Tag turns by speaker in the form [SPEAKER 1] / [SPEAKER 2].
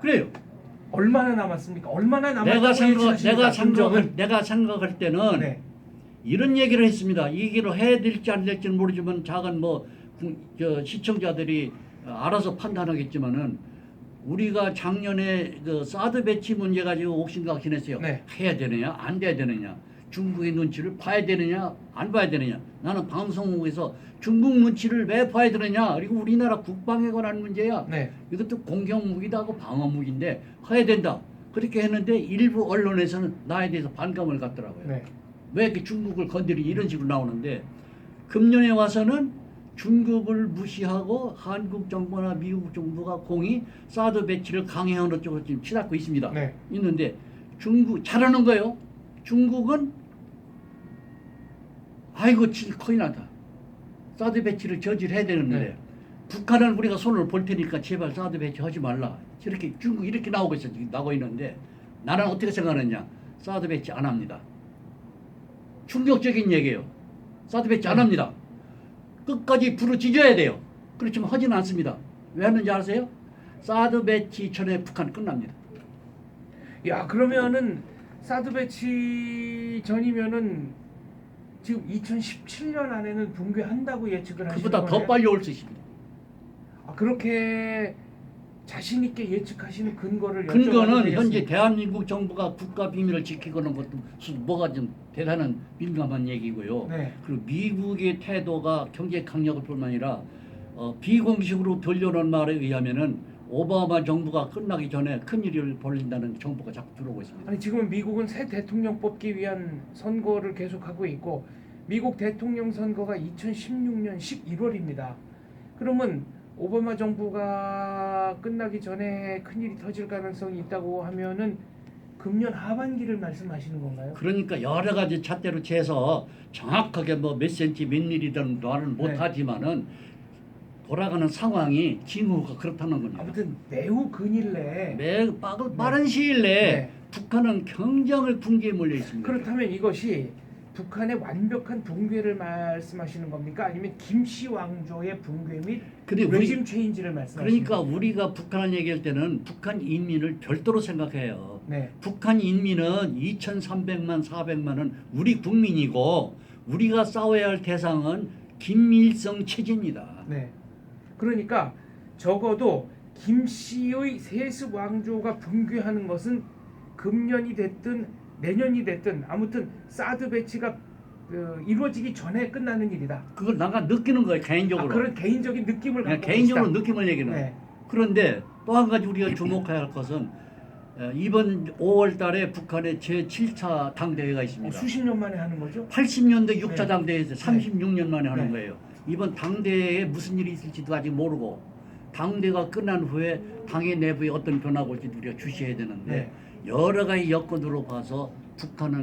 [SPEAKER 1] 그래요.
[SPEAKER 2] 얼마나 남았습니까? 얼마나 남았다고
[SPEAKER 1] 내가 생각할 때는
[SPEAKER 2] 네.
[SPEAKER 1] 이런 얘기를 했습니다. 이 얘기를 해야 될지 안 될지는 모르지만 작은 시청자들이 알아서 판단하겠지만은 우리가 작년에 그 사드 배치 문제 가지고 옥신각신했어요.
[SPEAKER 2] 네.
[SPEAKER 1] 해야 되느냐 안 돼야 되느냐, 중국의 눈치를 봐야 되느냐 안 봐야 되느냐. 나는 방송국에서 중국 눈치를 왜 봐야 되느냐, 그리고 우리나라 국방에 관한 문제야.
[SPEAKER 2] 네.
[SPEAKER 1] 이것도 공격무기도 하고 방어무기인데 해야 된다. 그렇게 했는데 일부 언론에서는 나에 대해서 반감을 갖더라고요.
[SPEAKER 2] 네.
[SPEAKER 1] 왜 이렇게 중국을 건드리 이런 식으로 나오는데, 금년에 와서는 중국을 무시하고 한국 정부나 미국 정부가 공이 사드 배치를 강행하는 쪽으로 지금 치닫고 있습니다.
[SPEAKER 2] 네.
[SPEAKER 1] 있는데 중국 잘하는 거예요. 중국은 아이고 큰일 났다. 사드 배치를 저지해야 되는데
[SPEAKER 2] 네.
[SPEAKER 1] 북한은 우리가 손을 볼 테니까 제발 사드 배치 하지 말라. 이렇게 중국 이렇게 나오고 있어. 지금 나오고 있는데 나는 어떻게 생각하느냐? 사드 배치 안 합니다. 충격적인 얘기예요. 사드 배치 안 합니다. 끝까지 부르짖어야 돼요. 그렇지만 하지는 않습니다. 왜 하는지 아세요? 사드 배치 전에 북한 끝납니다.
[SPEAKER 2] 야, 그러면은 사드 배치 전이면은 지금 2017년 안에는 붕괴한다고 예측을 하시는
[SPEAKER 1] 그보다
[SPEAKER 2] 거예요?
[SPEAKER 1] 더 빨리 올 수 있습니다.
[SPEAKER 2] 아, 그렇게 자신 있게 예측하시는 근거를
[SPEAKER 1] 근거는
[SPEAKER 2] 여쭤봐도
[SPEAKER 1] 현재
[SPEAKER 2] 되겠습니까?
[SPEAKER 1] 대한민국 정부가 국가 비밀을 지키고는 것도 뭐가 좀 대단한 민감한 얘기고요.
[SPEAKER 2] 네.
[SPEAKER 1] 그리고 미국의 태도가 경제 강력을 뿐만 아니라 비공식으로 들려오는 말에 의하면은 오바마 정부가 끝나기 전에 큰일을 벌린다는 정보가 자꾸 들어오고 있습니다.
[SPEAKER 2] 아니, 지금은 미국은 새 대통령 뽑기 위한 선거를 계속하고 있고, 미국 대통령 선거가 2016년 11월입니다. 그러면 오바마 정부가 끝나기 전에 큰일이 터질 가능성이 있다고 하면은 금년 하반기를 말씀하시는 건가요?
[SPEAKER 1] 그러니까 여러 가지 잣대로 채서 정확하게 뭐 몇 센치 몇 밀리든 말은 못하지만은 돌아가는 상황이 징후가 그렇다는 겁니다.
[SPEAKER 2] 아무튼 매우 근일 내에
[SPEAKER 1] 매우 빠른 시일 내에
[SPEAKER 2] 네.
[SPEAKER 1] 북한은 굉장히 붕괴에 몰려 있습니다.
[SPEAKER 2] 그렇다면 이것이 북한의 완벽한 붕괴를 말씀하시는 겁니까? 아니면 김씨 왕조의 붕괴 및
[SPEAKER 1] 근데
[SPEAKER 2] 레짐 체인지를 말씀하시는
[SPEAKER 1] 그러니까
[SPEAKER 2] 겁니까?
[SPEAKER 1] 우리가 북한 얘기할 때는 북한 인민을 별도로 생각해요.
[SPEAKER 2] 네.
[SPEAKER 1] 북한 인민은 2,300만, 400만은 우리 국민이고 우리가 싸워야 할 대상은 김일성 체제입니다.
[SPEAKER 2] 네. 그러니까 적어도 김씨의 세습 왕조가 붕괴하는 것은 금년이 됐든 내년이 됐든 아무튼 사드 배치가 이루어지기 전에 끝나는 일이다.
[SPEAKER 1] 그걸 내가 느끼는 거예요, 개인적으로.
[SPEAKER 2] 그런 개인적인 느낌을
[SPEAKER 1] 그냥
[SPEAKER 2] 갖고
[SPEAKER 1] 개인적으로
[SPEAKER 2] 계시다.
[SPEAKER 1] 느낌을 얘기는.
[SPEAKER 2] 네.
[SPEAKER 1] 그런데 또 한 가지 우리가 주목해야 할 것은 이번 5월 달에 북한의 제7차 당대회가 있습니다.
[SPEAKER 2] 수십 년 만에 하는 거죠?
[SPEAKER 1] 80년대 6차
[SPEAKER 2] 네.
[SPEAKER 1] 당대회에서 36년 만에 하는
[SPEAKER 2] 네.
[SPEAKER 1] 거예요. 이번 당대회에 무슨 일이 있을지도 아직 모르고 당대가 끝난 후에 당의 내부에 어떤 변화가 올지도 우리가 주시해야 되는데
[SPEAKER 2] 네.
[SPEAKER 1] 여러 가지 여건으로 봐서 북한은